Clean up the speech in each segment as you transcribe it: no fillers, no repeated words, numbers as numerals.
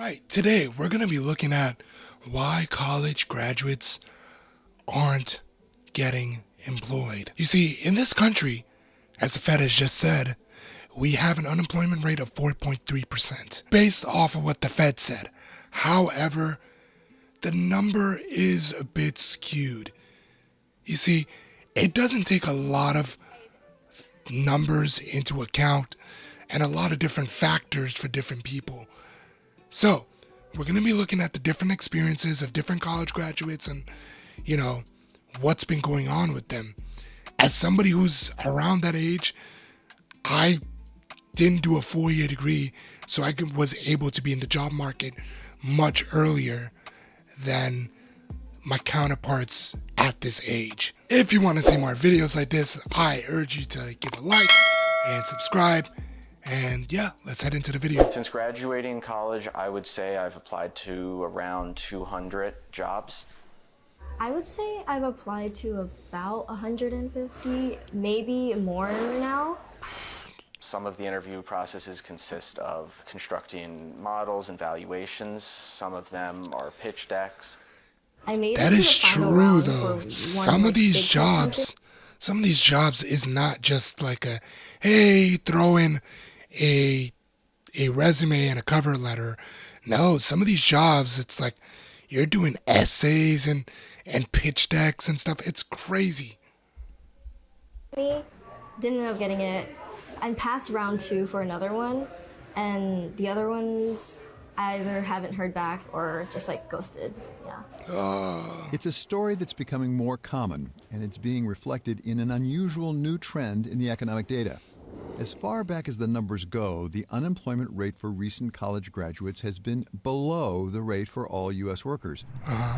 right, today we're going to be looking at why college graduates aren't getting employed. You see, in this country, as the Fed has just said, we have an unemployment rate of 4.3%, based off of what the Fed said. However, the number is a bit skewed. You see, it doesn't take a lot of numbers into account and a lot of different factors for different people. So, we're going to be looking at the different experiences of different college graduates and, what's been going on with them. As somebody who's around that age, I didn't do a 4-year degree, so I was able to be in the job market much earlier than my counterparts at this age. If you want to see more videos like this, I urge you to give a like and subscribe. And yeah, let's head into the video. Since graduating college, I would say I've applied to around 200 jobs. I would say I've applied to about 150, maybe more now. Some of the interview processes consist of constructing models and valuations. Some of them are pitch decks. I made That it to is the final true round though. for Some one, of these big tech jobs is not just like a, hey, throw in a resume and a cover letter. No, some of these jobs, it's like you're doing essays and pitch decks and stuff. It's crazy. company. Didn't end up getting it. I passed round 2 for another one, and the other ones I either haven't heard back or just like ghosted. Yeah. It's a story that's becoming more common, and it's being reflected in an unusual new trend in the economic data. As far back as the numbers go, the unemployment rate for recent college graduates has been below the rate for all U.S. workers.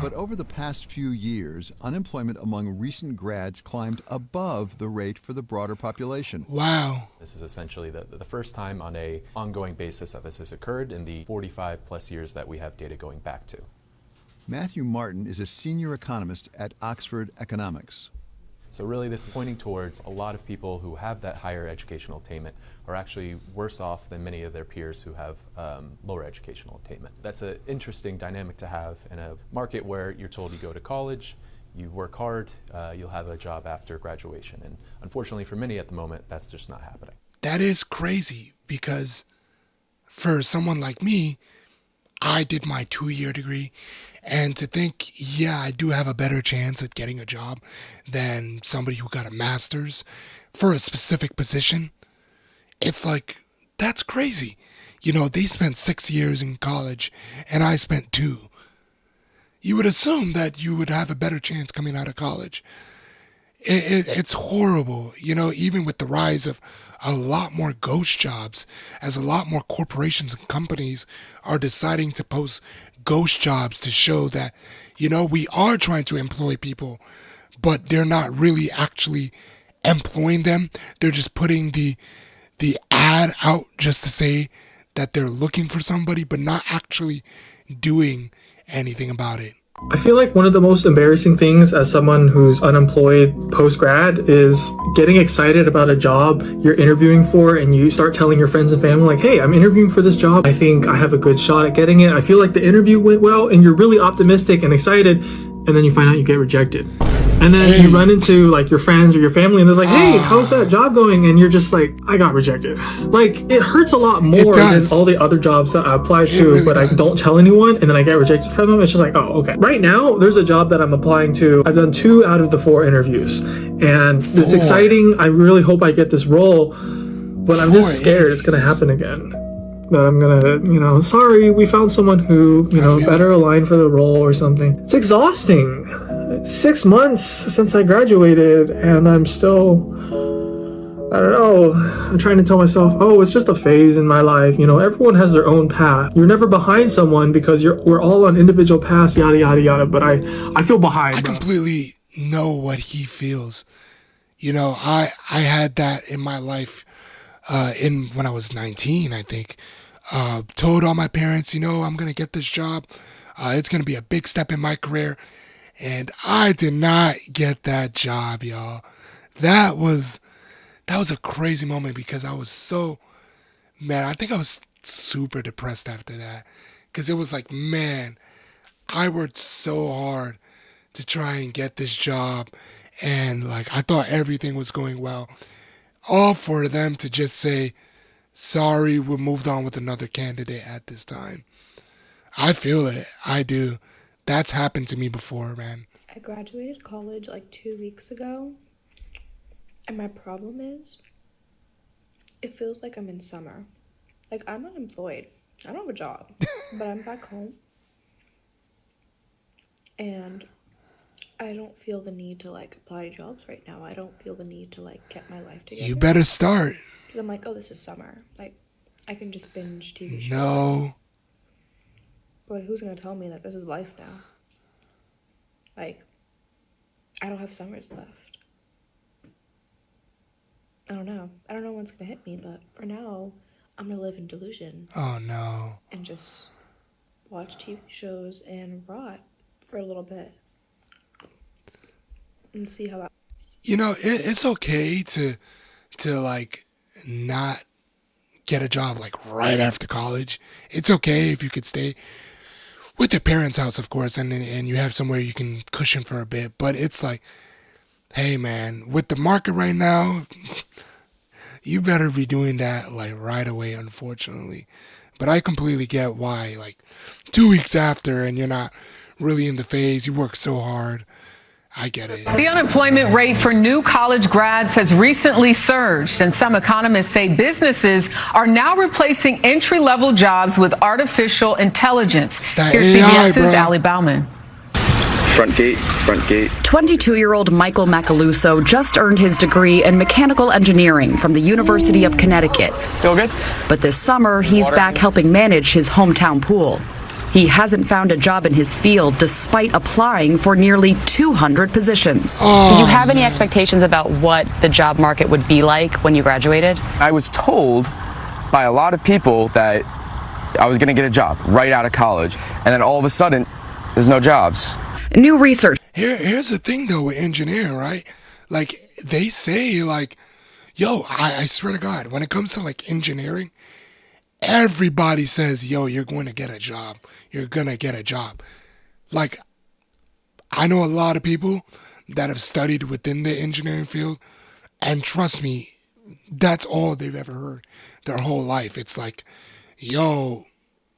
But over the past few years, unemployment among recent grads climbed above the rate for the broader population. Wow. This is essentially the first time on an ongoing basis that this has occurred in the 45 plus years that we have data going back to. Matthew Martin is a senior economist at Oxford Economics. So really this is pointing towards a lot of people who have that higher educational attainment are actually worse off than many of their peers who have lower educational attainment. That's an interesting dynamic to have in a market where you're told you go to college, you work hard, you'll have a job after graduation. And unfortunately for many at the moment, that's just not happening. That is crazy because for someone like me, I did my 2-year degree, and to think, yeah, I do have a better chance at getting a job than somebody who got a master's for a specific position, it's like, that's crazy. They spent 6 years in college, and I spent 2. You would assume that you would have a better chance coming out of college. It's horrible, even with the rise of a lot more ghost jobs, as a lot more corporations and companies are deciding to post ghost jobs to show that, we are trying to employ people, but they're not really actually employing them. They're just putting the ad out just to say that they're looking for somebody, but not actually doing anything about it. I feel like one of the most embarrassing things as someone who's unemployed post-grad is getting excited about a job you're interviewing for, and you start telling your friends and family like, hey, I'm interviewing for this job. I think I have a good shot at getting it. I feel like the interview went well, and you're really optimistic and excited, and then you find out you get rejected. And then you run into like your friends or your family and they're like, hey, how's that job going? And you're just like, I got rejected. Like, it hurts a lot more than all the other jobs that I applied to, really, but I don't tell anyone and then I get rejected from them. It's just like, oh, okay. Right now, there's a job that I'm applying to. I've done 2 out of the 4 interviews, and it's exciting. I really hope I get this role, but I'm just scared it's going to happen again. That I'm gonna, sorry, we found someone who, better aligned for the role or something. It's exhausting. It's 6 months since I graduated, and I'm still, I don't know, I'm trying to tell myself, oh, it's just a phase in my life. Everyone has their own path. You're never behind someone because we're all on individual paths, yada, yada, yada, but I feel behind. I completely know what he feels. I had that in my life when I was 19, I think. Told all my parents, I'm going to get this job. It's going to be a big step in my career. And I did not get that job, y'all. That was a crazy moment because I was so, man, I think I was super depressed after that. Because it was like, man, I worked so hard to try and get this job. And like, I thought everything was going well. All for them to just say, sorry, we moved on with another candidate at this time. I feel it. I do. That's happened to me before, man. I graduated college like 2 weeks ago. And my problem is, it feels like I'm in summer. Like, I'm unemployed. I don't have a job, but I'm back home. And I don't feel the need to, like, apply to jobs right now. I don't feel the need to, like, get my life together. You better start. Because I'm like, oh, this is summer. Like, I can just binge TV shows. No. But, like, who's going to tell me that this is life now? Like, I don't have summers left. I don't know. I don't know when's going to hit me, but for now, I'm going to live in delusion. Oh, no. And just watch TV shows and rot for a little bit. And see how I... You know, it's okay to like, not get a job, like, right after college. It's okay if you could stay with your parents' house, of course, and you have somewhere you can cushion for a bit. But it's like, hey, man, with the market right now, you better be doing that, like, right away, unfortunately. But I completely get why, like, 2 weeks after and you're not really in the phase, you work so hard. I get it. The unemployment rate for new college grads has recently surged, and some economists say businesses are now replacing entry-level jobs with artificial intelligence. Here's AI, CBS's bro. Ali Bauman. Front gate, front gate. 22-year-old Michael Macaluso just earned his degree in mechanical engineering from the University of Connecticut. You all good? But this summer, he's back helping manage his hometown pool. He hasn't found a job in his field despite applying for nearly 200 positions. Did you have any expectations about what the job market would be like when you graduated? I was told by a lot of people that I was going to get a job right out of college, and then all of a sudden, there's no jobs. New research. Here's the thing, though, with engineering, right? Like, they say, like, yo, I swear to God, when it comes to, like, engineering, everybody says, yo, you're going to get a job. You're going to get a job. Like, I know a lot of people that have studied within the engineering field, and trust me, that's all they've ever heard their whole life. It's like, yo,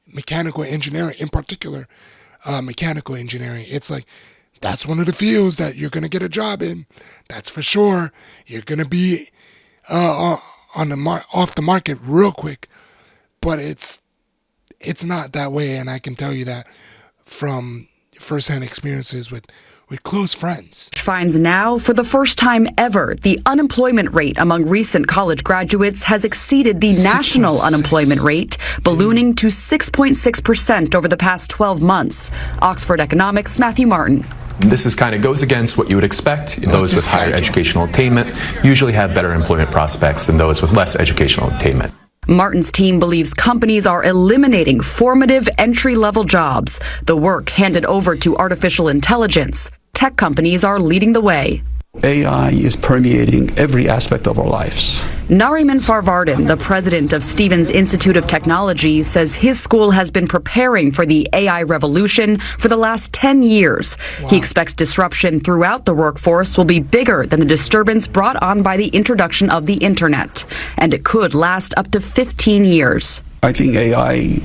mechanical engineering, in particular, mechanical engineering, it's like, that's one of the fields that you're going to get a job in. That's for sure. You're going to be on the off the market real quick. But it's not that way, and I can tell you that from firsthand experiences with close friends. Finds now, for the first time ever, the unemployment rate among recent college graduates has exceeded the national unemployment rate, ballooning to 6.6% over the past 12 months. Oxford Economics' Matthew Martin. This is kind of goes against what you would expect. Those with higher educational attainment usually have better employment prospects than those with less educational attainment. Martin's team believes companies are eliminating formative entry-level jobs, the work handed over to artificial intelligence. Tech companies are leading the way. AI is permeating every aspect of our lives. Nariman Farvardin, the president of Stevens Institute of Technology, says his school has been preparing for the AI revolution for the last 10 years. Wow. He expects disruption throughout the workforce will be bigger than the disturbance brought on by the introduction of the internet, and it could last up to 15 years. I think AI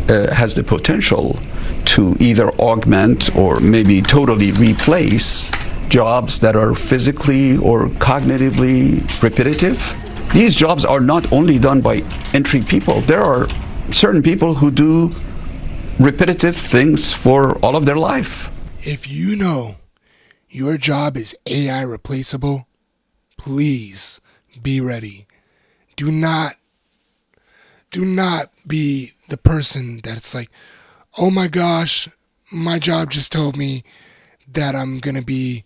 has the potential to either augment or maybe totally replace jobs that are physically or cognitively repetitive. These jobs are not only done by entry people. There are certain people who do repetitive things for all of their life. If you know your job is AI replaceable, please be ready. Do not be the person that's like, oh my gosh, my job just told me that I'm going to be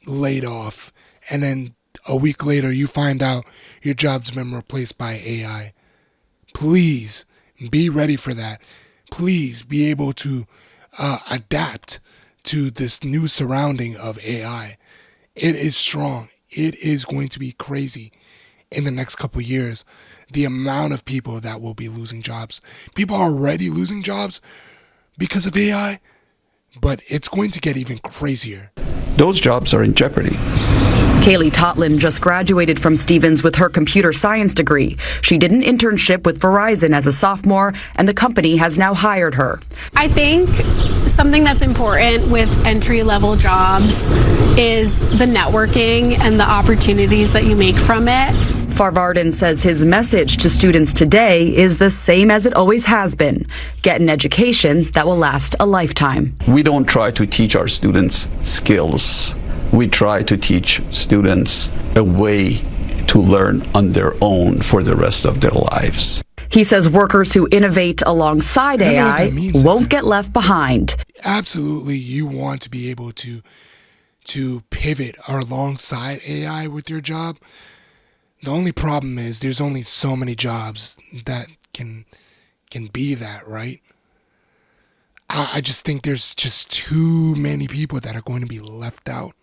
laid off. And then a week later, you find out your job's been replaced by AI. Please be ready for that. Please be able to adapt to this new surrounding of AI. It is strong. It is going to be crazy. in the next couple of years, the amount of people that will be losing jobs. People are already losing jobs because of AI, but it's going to get even crazier. Those jobs are in jeopardy. Kaylee Totlin just graduated from Stevens with her computer science degree. She did an internship with Verizon as a sophomore, and the company has now hired her. I think something that's important with entry-level jobs is the networking and the opportunities that you make from it. Farvardin says his message to students today is the same as it always has been. Get an education that will last a lifetime. We don't try to teach our students skills. We try to teach students a way to learn on their own for the rest of their lives. He says workers who innovate alongside AI won't get left behind. Absolutely, you want to be able to pivot alongside AI with your job. The only problem is there's only so many jobs that can be that, right? I just think there's just too many people that are going to be left out.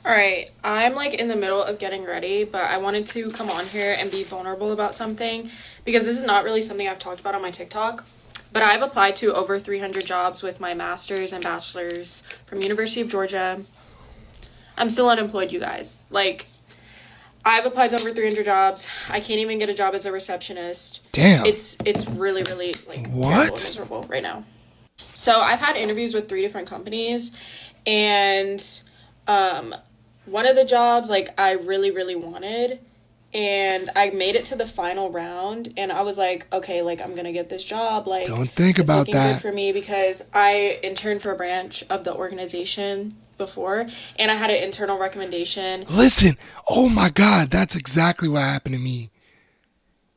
All right, I'm like in the middle of getting ready, but I wanted to come on here and be vulnerable about something because this is not really something I've talked about on my TikTok, but I've applied to over 300 jobs with my master's and bachelor's from University of Georgia. I'm still unemployed, you guys. Like, I've applied to over 300 jobs. I can't even get a job as a receptionist. Damn. It's really, really like terrible and miserable right now. So I've had interviews with 3 different companies, and one of the jobs like I really, really wanted, and I made it to the final round, and I was like, okay, like I'm gonna get this job. Like, don't think about looking that. Good for me because I interned for a branch of the organization before, and I had an internal recommendation. Listen, oh my God, that's exactly what happened to me.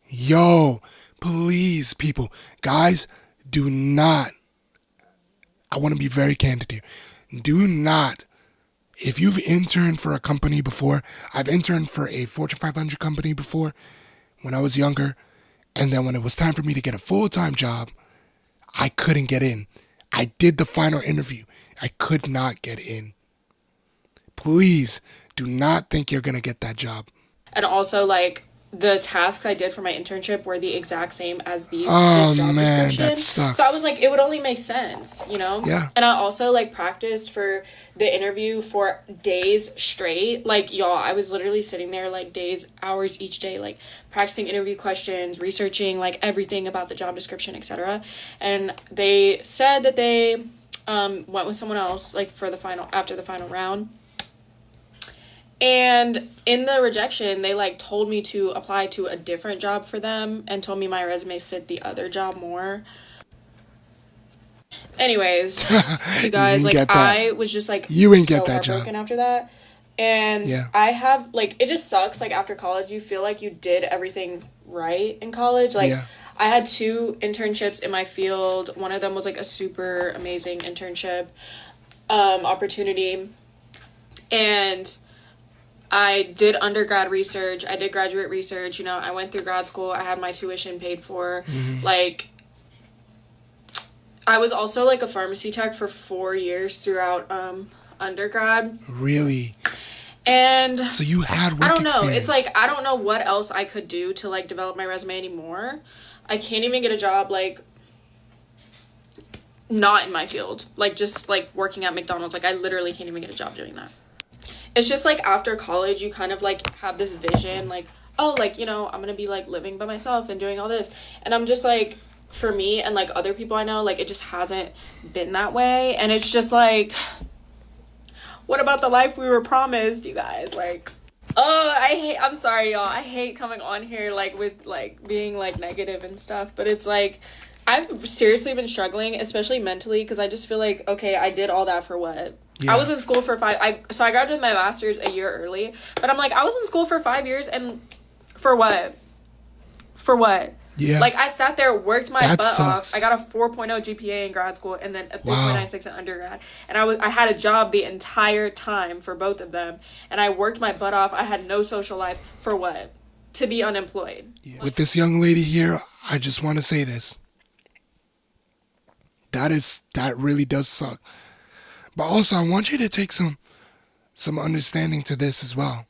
Yo, please, people, guys, do not. I want to be very candid here. Do not. If you've interned for a company before, I've interned for a Fortune 500 company before when I was younger. And then when it was time for me to get a full-time job, I couldn't get in. I did the final interview. I could not get in. Please do not think you're going to get that job. And also, like, the tasks I did for my internship were the exact same as this Oh job man, description. that sucks. So I was like, it would only make sense, you know? Yeah. And I also like practiced for the interview for days straight. Like, y'all, I was literally sitting there like days, hours each day, like practicing interview questions, researching like everything about the job description, etc. And they said that they went with someone else like for the final, after the final round. And in the rejection, they like told me to apply to a different job for them and told me my resume fit the other job more. Anyways, you guys, like I was just like you ain't get so that heartbroken job after that. And yeah. I have like, it just sucks. Like after college, you feel like you did everything right in college. Like yeah. I had 2 internships in my field. One of them was like a super amazing internship opportunity. And I did undergrad research. I did graduate research. You know, I went through grad school. I had my tuition paid for. Mm-hmm. Like, I was also like a pharmacy tech for 4 years throughout undergrad. Really? And so you had work I don't know. experience. It's like I don't know what else I could do to like develop my resume anymore. I can't even get a job like not in my field. Like just like working at McDonald's. Like I literally can't even get a job doing that. It's just like after college you kind of like have this vision like, oh, like, you know, I'm gonna be like living by myself and doing all this. And I'm just like, for me and like other people I know, like it just hasn't been that way. And it's just like, what about the life we were promised, you guys? Like, oh, I'm sorry, y'all. I hate coming on here like with like being like negative and stuff, but it's like I've seriously been struggling, especially mentally, because I just feel like, okay, I did all that for what? Yeah. I was in school for I graduated my master's a year early, but I'm like, I was in school for 5 years and for what? For what? Yeah. Like I sat there, worked my butt sucks. off. I got a 4.0 GPA in grad school and then a 3.96 in undergrad. And I had a job the entire time for both of them. And I worked my butt off. I had no social life for what? To be unemployed. Yeah. With this young lady here, I just want to say this. That really does suck. But also, I want you to take some understanding to this as well.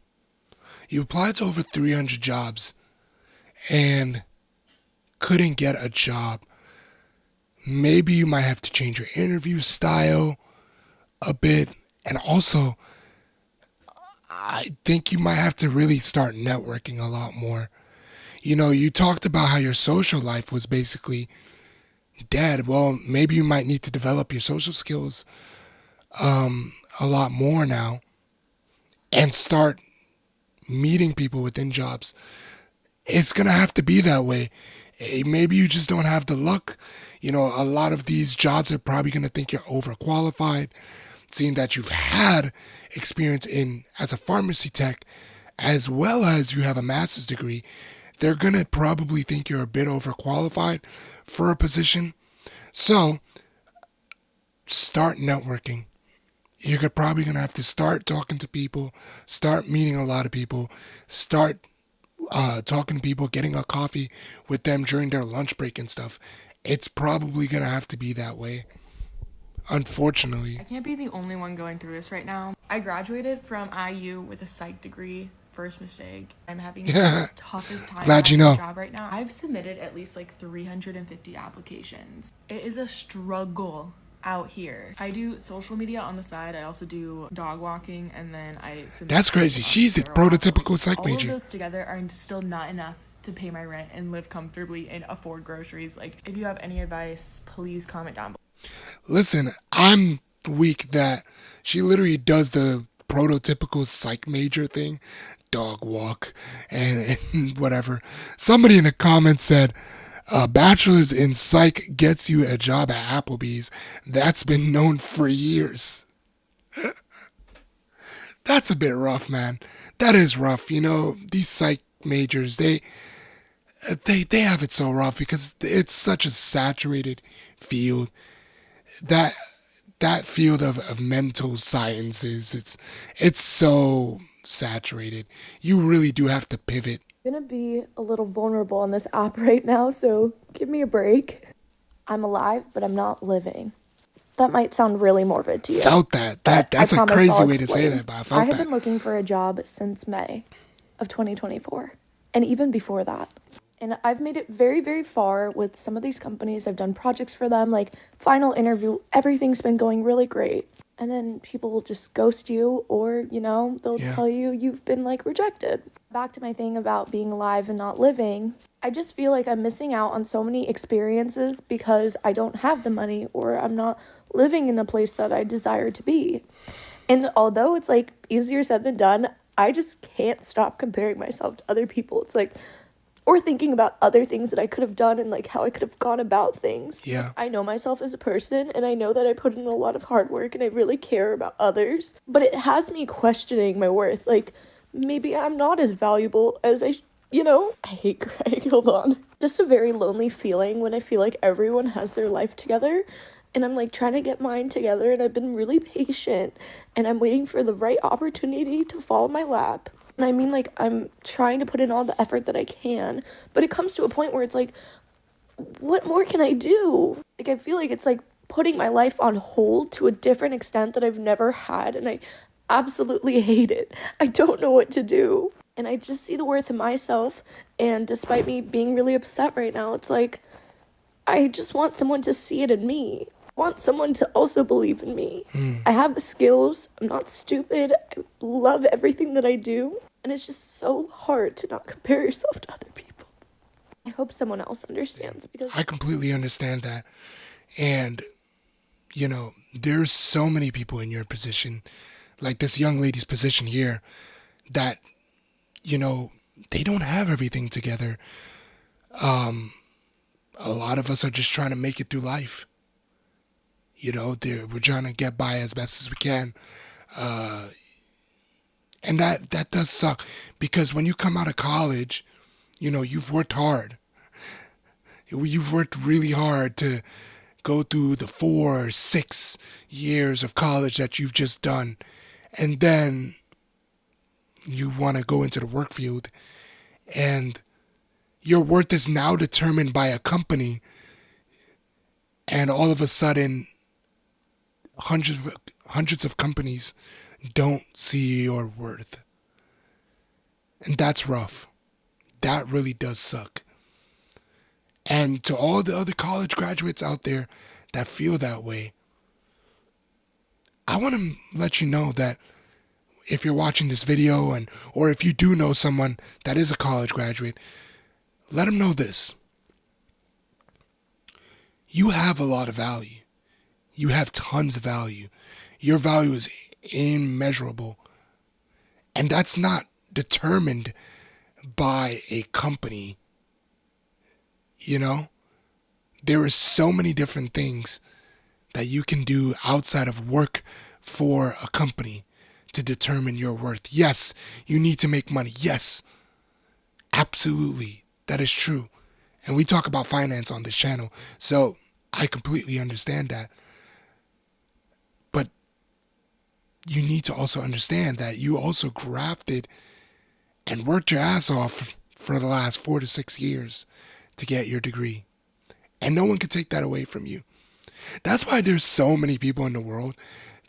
You applied to over 300 jobs and couldn't get a job. Maybe you might have to change your interview style a bit. And also, I think you might have to really start networking a lot more. You know, you talked about how your social life was basically dead. Well, maybe you might need to develop your social skills a lot more now and start meeting people within jobs. It's going to have to be that way. Maybe you just don't have the luck. You know, a lot of these jobs are probably going to think you're overqualified, seeing that you've had experience as a pharmacy tech, as well as you have a master's degree. They're going to probably think you're a bit overqualified for a position. So start networking. You're probably going to have to start talking to people, start meeting a lot of people, start talking to people, getting a coffee with them during their lunch break and stuff. It's probably going to have to be that way, unfortunately. I can't be the only one going through this right now. I graduated from IU with a psych degree. First mistake. I'm having the toughest time Glad you finding know. a job right now. I've submitted at least like 350 applications. It is a struggle out here. I do social media on the side. I also do dog walking, and then I submit. That's crazy. She's the prototypical psych All major. of those together are still not enough to pay my rent and live comfortably and afford groceries. Like, if you have any advice, please comment down below. Listen, I'm weak that she literally does the prototypical psych major thing, dog walk and whatever. Somebody in the comments said, bachelor's in psych gets you a job at Applebee's. That's been known for years. That's a bit rough, man. That is rough. You know, these psych majors, they have it so rough because it's such a saturated field. That field of mental sciences, it's so saturated. You really do have to pivot. I'm gonna be a little vulnerable on this app right now, so give me a break. I'm alive, but I'm not living. That might sound really morbid to you. Felt that. That's a crazy way to say that, but I felt I have that. been looking for a job since May of 2024, and even before that. And I've made it very, very far with some of these companies. I've done projects for them, like final interview, everything's been going really great. And then people will just ghost you, or, you know, they'll tell you you've been, like, rejected. Back to my thing about being alive and not living, I just feel like I'm missing out on so many experiences because I don't have the money, or I'm not living in the place that I desire to be. And although it's, like, easier said than done, I just can't stop comparing myself to other people. It's like, or thinking about other things that I could have done and, like, how I could have gone about things. Yeah. I know myself as a person, and I know that I put in a lot of hard work, and I really care about others. But it has me questioning my worth. Like, maybe I'm not as valuable as I hate Greg. Hold on. Just a very lonely feeling when I feel like everyone has their life together, and I'm, like, trying to get mine together, and I've been really patient, and I'm waiting for the right opportunity to fall in my lap. And I mean, like, I'm trying to put in all the effort that I can, but it comes to a point where it's like, what more can I do? Like, I feel like it's like putting my life on hold to a different extent that I've never had, and I absolutely hate it. I don't know what to do. And I just see the worth in myself, and despite me being really upset right now, it's like, I just want someone to see it in me. I want someone to also believe in me. I have the skills. I'm not stupid. I love everything that I do. And it's just so hard to not compare yourself to other people. I hope someone else understands, because I completely understand that. And, you know, there's so many people in your position, like this young lady's position here, that, you know, they don't have everything together. A lot of us are just trying to make it through life. You know, we're trying to get by as best as we can. And that does suck, because when you come out of college, you know, you've worked hard. You've worked really hard to go through the 4 or 6 years of college that you've just done. And then you want to go into the work field, and your worth is now determined by a company. And all of a sudden, hundreds of companies don't see your worth. And that's rough. That really does suck. And to all the other college graduates out there that feel that way, I want to let you know that if you're watching this video or if you do know someone that is a college graduate, let them know this. You have a lot of value. You have tons of value. Your value is immeasurable. And that's not determined by a company. You know, there are so many different things that you can do outside of work for a company to determine your worth. Yes, you need to make money. Yes, absolutely. That is true. And we talk about finance on this channel, so I completely understand that. But you need to also understand that you also grafted and worked your ass off for the last 4 to 6 years to get your degree. And no one can take that away from you. That's why there's so many people in the world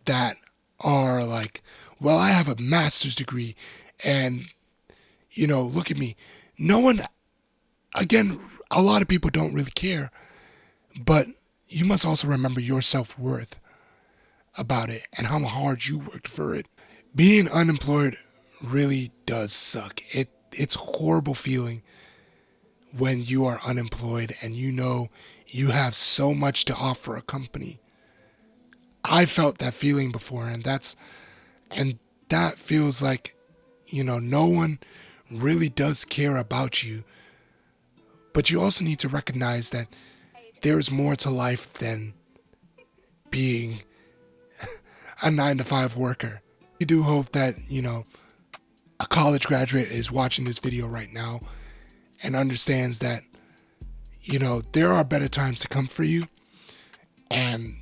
that are like, well, I have a master's degree and, you know, look at me. No one, again, a lot of people don't really care, but you must also remember your self-worth about it and how hard you worked for it. Being unemployed really does suck. It's a horrible feeling when you are unemployed and you know you have so much to offer a company. I felt that feeling before, and that feels like, you know, no one really does care about you. But you also need to recognize that there is more to life than being a 9-to-5 worker. We do hope that, you know, a college graduate is watching this video right now and understands that, you know, there are better times to come for you, and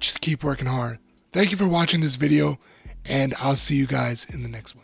just keep working hard. Thank you for watching this video, and I'll see you guys in the next one.